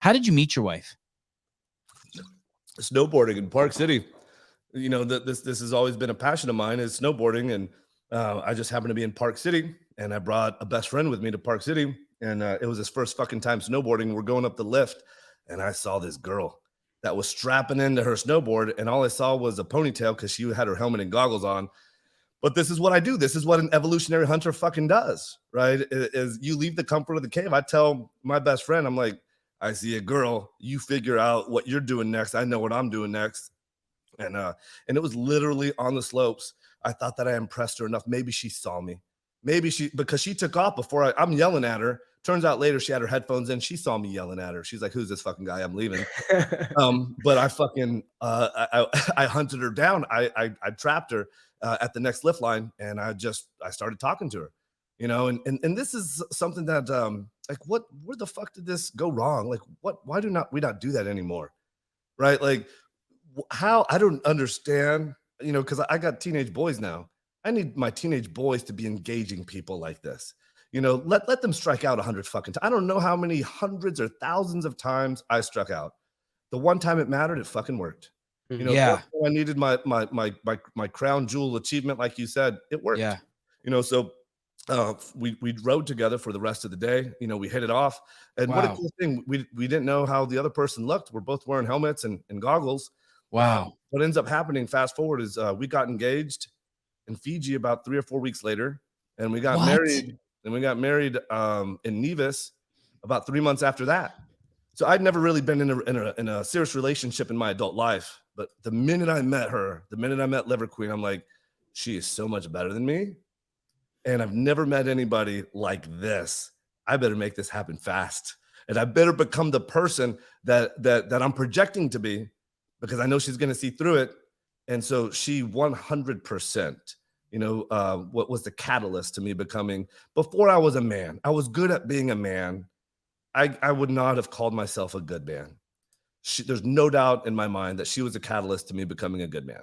How did you meet your wife? Snowboarding in Park City. You know, this has always been a passion of mine, is snowboarding. And I just happened to be in Park City, and I brought a best friend with me to Park City. And it was his first fucking time snowboarding. We're going up the lift, and I saw this girl that was strapping into her snowboard, and all I saw was a ponytail because she had her helmet and goggles on. But this is what I do. This is what an evolutionary hunter fucking does, right? Is you leave the comfort of the cave. I tell my best friend, I'm like, I see a girl, you figure out what you're doing next. I know what I'm doing next. And it was literally on the slopes. I thought that I impressed her enough. Maybe she saw me. Because she took off before I'm yelling at her. Turns out later she had her headphones in. She saw me yelling at her. She's like, who's this fucking guy? I'm leaving. But I fucking, I hunted her down. I trapped her at the next lift line, and I started talking to her, you know, and this is something that, like, where the fuck did this go wrong? Like, why we not do that anymore? Right? Like, how? I don't understand, you know, because I got teenage boys now. I need my teenage boys to be engaging people like this. You know, let them strike out 100 fucking times. I don't know how many hundreds or thousands of times I struck out. The one time it mattered, it fucking worked. You know, Yeah. I needed my crown jewel achievement, like you said, it worked. Yeah. You know, so we rode together for the rest of the day. You know, we hit it off. And what a Wow. cool thing. We didn't know how the other person looked. We're both wearing helmets and goggles. Wow. What ends up happening, fast forward, is we got engaged in Fiji about 3 or 4 weeks later, and we got What? married. And we got married in Nevis about 3 months after that. So I'd never really been in a serious relationship in my adult life. But the minute I met her, the minute I met Liver Queen, I'm like, she is so much better than me. And I've never met anybody like this. I better make this happen fast. And I better become the person that I'm projecting to be, because I know she's going to see through it. And so she 100%, you know, what was the catalyst to me becoming, before I was a man, I was good at being a man. I would not have called myself a good man. There's no doubt in my mind that she was a catalyst to me becoming a good man.